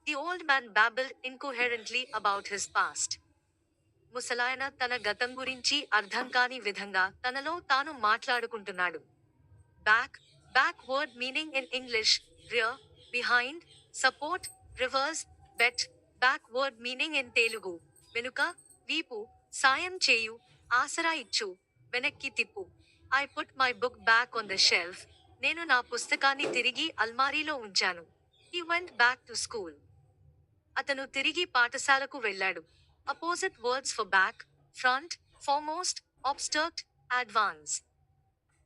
The old man babbled incoherently about his past. ముసలాయన తన గతం గురించి అర్థం కాని విధంగా తనలో తాను మాట్లాడుకుంటున్నాడు. Back, backward meaning in English, rear, behind, support, reverse, bet. Backward meaning in Telugu, వెనుక, వీపు, సాయం చేయు, ఆసరా ఇచ్చు, వెనక్కి తిప్పు. I put my book back on the shelf. నేను నా పుస్తకాన్ని తిరిగి అల్మారీలో ఉంచాను. He went back to school. అతను తిరిగి పాఠశాలకు వెళ్ళాడు. Opposite words for back, front, foremost, obstruct, advance.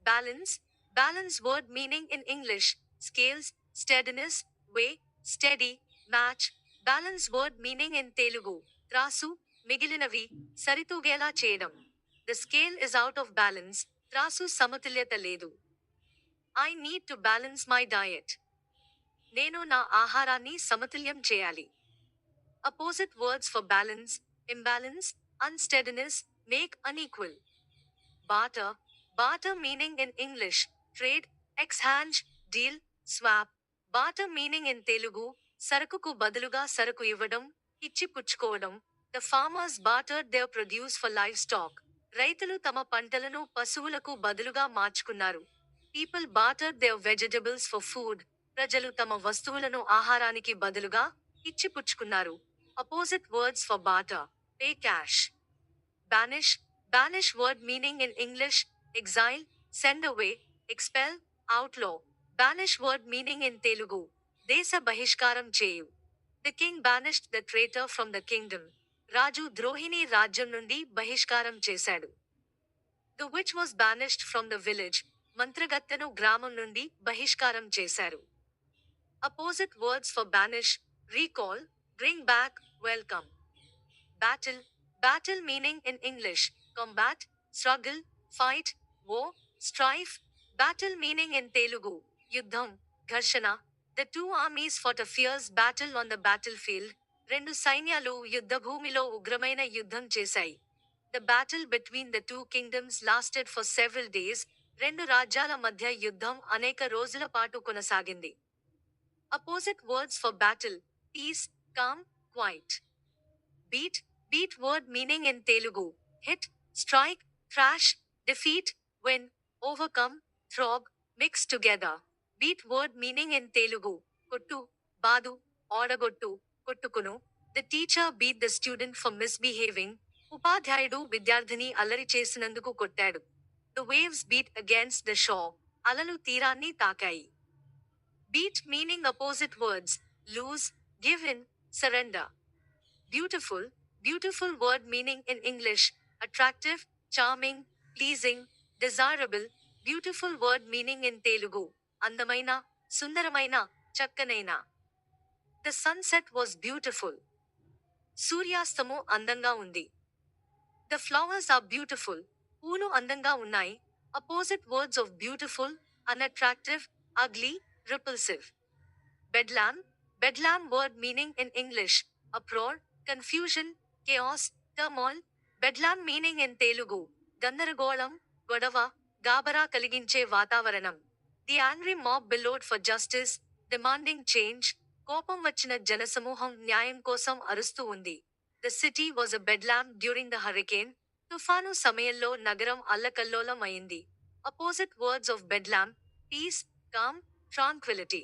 Balance, balance word meaning in English, scales, steadiness, weigh, steady, match. Balance word meaning in Telugu, త్రాసు, మిగిలినవి, సరితూగేలా చేయడం. The scale is out of balance, త్రాసు సమతుల్యత లేదు. I need to balance my diet. నేను నా ఆహారాన్ని సమతుల్యం చేయాలి. Opposite words for balance, imbalance, unsteadiness, make unequal. Barter, barter meaning in English, trade, exchange, deal, swap. Barter meaning in Telugu, సరుకుకు బదులుగా సరుకు ఇవ్వడం, ఇచ్చి పుచ్చుకోవడం. The farmers bartered their produce for livestock. రైతులు తమ పంటలను పశువులకు బదులుగా మార్చుకున్నారు. People bartered their vegetables for food. ప్రజలు తమ వస్తువులను ఆహారానికి బదులుగా ఇచ్చి పుచ్చుకున్నారు. Opposite words for barter, pay cash. Banish, banish word meaning in English, exile, send away, expel, outlaw. Banish word meaning in Telugu, దేశ బహిష్కారం చేయు. The king banished the traitor from the kingdom. రాజు ద్రోహిని రాజ్యం నుండి బహిష్కారం చేశాడు. The witch was banished from the village. మంత్రగత్తెను గ్రామం నుండి బహిష్కారం చేశారు. Opposite words for banish, recall, bring back, welcome. Battle, battle meaning in English, combat, struggle, fight, war, strife. Battle meaning in Telugu, యుద్ధం, ఘర్షణ. The two armies fought a fierce battle on the battlefield. రెండు సైన్యాలు యుద్ధభూమిలో ఉగ్రమైన యుద్ధం చేశాయి. The battle between the two kingdoms lasted for several days. రెండు రాజ్యాల మధ్య యుద్ధం అనేక రోజుల పాటు కొనసాగింది. Opposite words for battle, peace, calm, quiet. Beat, beat word meaning in Telugu, hit, strike, crash, defeat, win, overcome, throb, mix together. Beat word meaning in Telugu, కొట్టు, బాదు, ఓడగొట్టు, కొట్టుకును. The teacher beat the student for misbehaving. ఉపాధ్యాయుడు విద్యార్థిని అల్లరి చేసినందుకు కొట్టాడు. The waves beat against the shore. అలలు తీరాన్ని తాకాయి. Beat meaning opposite words, lose, give in, surrender. Beautiful, beautiful word meaning in English, attractive, charming, pleasing, desirable. Beautiful word meaning in Telugu, అందమైన, సుందరమైన, చక్కనైన. The sunset was beautiful. సూర్యాస్తము అందంగా ఉంది. The flowers are beautiful. పూలు అందంగా ఉన్నాయి. Opposite words of beautiful, unattractive, ugly, repulsive. Bedlam, bedlam word meaning in English, uproar, confusion, chaos, turmoil. Bedlam meaning in Telugu, గందరగోళం, గొడవ, గాబరా కలిగించే వాతావరణం. The angry mob bellowed for justice, demanding change. కోపం వచ్చిన జనసమూహం న్యాయం కోసం అరుస్తూ ఉంది. The city was a bedlam during the hurricane. తుఫాను సమయంలో నగరం అల్లకల్లోలం అయింది. Opposite words of bedlam, peace, calm, tranquility.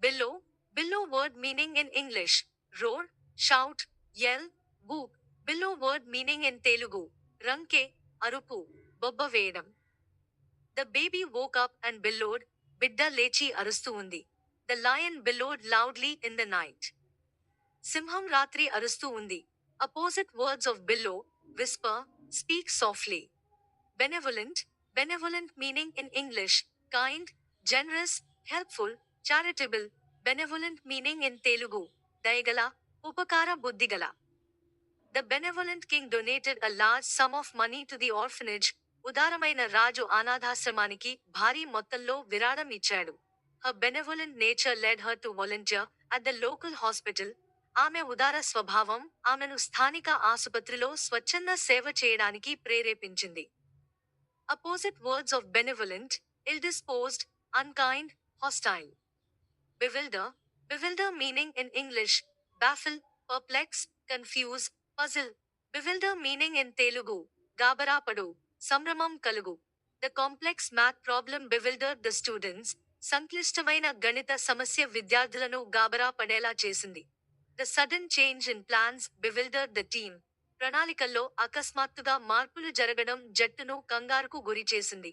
Billow, billow word meaning in English, roar, shout, yell, whoop. Billow word meaning in Telugu, రంకే, అరుపు, బొబ్బ వేయడం. The baby woke up and bellowed. బిడ్డ లేచి అరుస్తూ ఉంది. The lion bellowed loudly in the night. సింహం రాత్రి అరుస్తూ ఉంది. Opposite words of billow, whisper, speak softly. Benevolent, benevolent meaning in English, kind, generous, helpful, charitable. Benevolent meaning in Telugu, దయగల, ఉపకార బుద్ధిగల. The benevolent king donated a large sum of money to the orphanage. ఉదారమైన రాజు అనాథాశ్రమానికి భారీ మొత్తంలో విరాళం ఇచ్చాడు. Her benevolent nature led her to volunteer at the local hospital. ఆమె ఉదార స్వభావం ఆమెను స్థానిక ఆసుపత్రిలో స్వచ్ఛంద సేవ చేయడానికి ప్రేరేపించింది. Opposite words of benevolent, ill-disposed, unkind, hostile. Bewilder, bewilder meaning in English, baffle, perplex, confuse, puzzle. Bewilder meaning in Telugu, gabarapadu, samramam kalugu. The complex math problem bewildered the students, సంక్లిష్టమైన గణిత సమస్య విద్యార్థులను గాబరా పడేలా చేసింది. The sudden change in plans bewildered the team. ప్రణాళికల్లో అకస్మాత్తుగా మార్పులు జరగడం జట్టును కంగారుకు గురిచేసింది.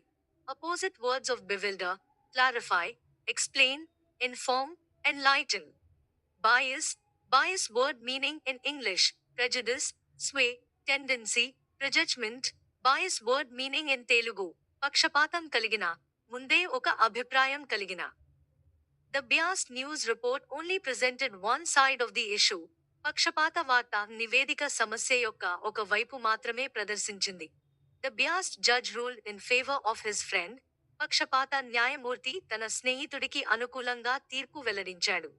Opposite words of bewilder, clarify, explain, inform, enlighten. Bias, bias word meaning in English, prejudice, sway, tendency, prejudgment. Bias word meaning in Telugu, పక్షపాతం కలిగిన, ముందే ఒక అభిప్రాయం కలిగిన. The biased news report only presented one side of the issue. పక్షపాత వార్త నివేదిక సమస్య యొక్క ఒక వైపు మాత్రమే ప్రదర్శించింది. The biased judge ruled in favor of his friend. పక్షపాత న్యాయమూర్తి తన స్నేహితుడికి అనుకూలంగా తీర్పు వెల్లడించాడు.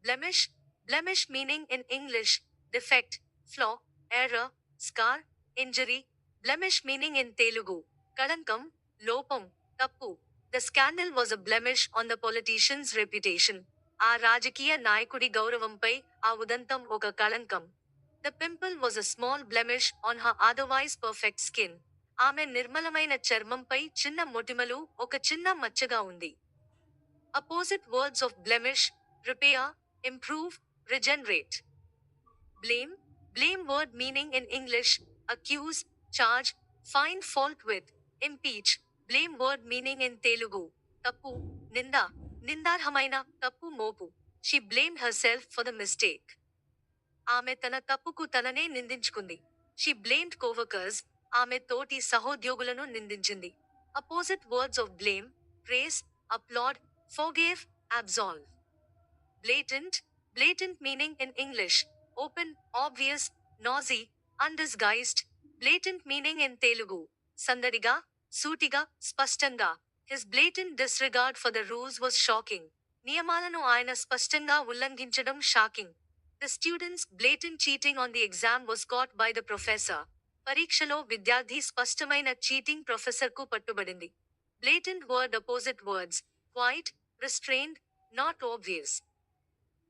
Blemish, blemish meaning in English, defect, flaw, error, scar, injury. Blemish meaning in Telugu, kalankam, lopam, tappu. The scandal was a blemish on the politician's reputation. ఆ రాజకీయ నాయకుడి గౌరవంపై ఆ ఉదంతం ఒక కళంకం. The pimple was a small blemish on her otherwise perfect skin. ఆమె నిర్మలమైన చర్మంపై చిన్న మొటిమలు ఒక చిన్న మచ్చగా ఉంది. Opposite words of blemish, repair, improve, regenerate. Blame, blame word meaning in English, accuse, charge, find fault with, impeach. Blame word meaning in Telugu, tappu, ninda, నిందార్హమైన తప్పు మోపు. She blamed herself for the mistake. ఆమె తన తప్పుకు తననే నిందించుకుంది. She blamed coworkers, ఆమె తోటి సహోద్యోగులను నిందించింది. Opposite words of blame, praise, applaud, forgive, absolve. Blatant, blatant meaning in English, open, obvious, noisy, undisguised. Blatant meaning in Telugu, సందడిగా, సూటిగా, స్పష్టంగా. His blatant disregard for the rules was shocking. నియమాలను ఆయన స్పష్టంగా ఉల్లంఘించడం shocking. The students' blatant cheating on the exam was caught by the professor. పరీక్షలో విద్యార్థి స్పష్టమైన cheating ప్రొఫెసర్కు పట్టుబడింది. Blatant word opposite words, quiet, restrained, not obvious.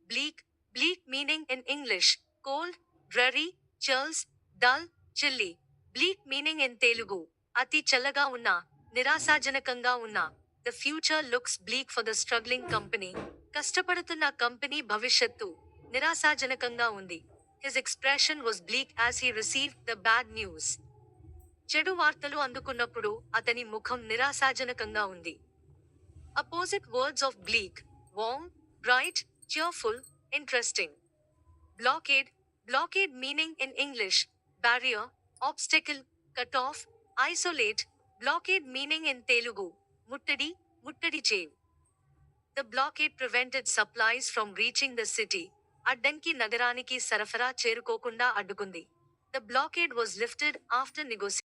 Bleak, bleak meaning in English, cold, dreary, chills, dull, chilly. Bleak meaning in Telugu, అతి చల్లగా ఉన్నా, నిరాశాజనకంగా ఉన్నా. The future looks bleak for the struggling company. కష్టపడుతున్న company భవిష్యత్తు నిరాశాజనకంగా ఉంది. His expression was bleak as he received the bad news. చెడు వార్తలు అందుకున్నప్పుడు అతని ముఖం నిరాశాజనకంగా ఉంది. Opposite words of bleak, warm, bright, cheerful, interesting. Blockade, blockade meaning in English, barrier, obstacle, cut off, isolate. Blockade meaning in Telugu, muttadi, muttadi cheyu. The blockade prevented supplies from reaching the city. అడ్డంకి నగరానికి సరఫరా చేరుకోకుండా అడ్డుకుంది. The blockade was lifted after negotiation.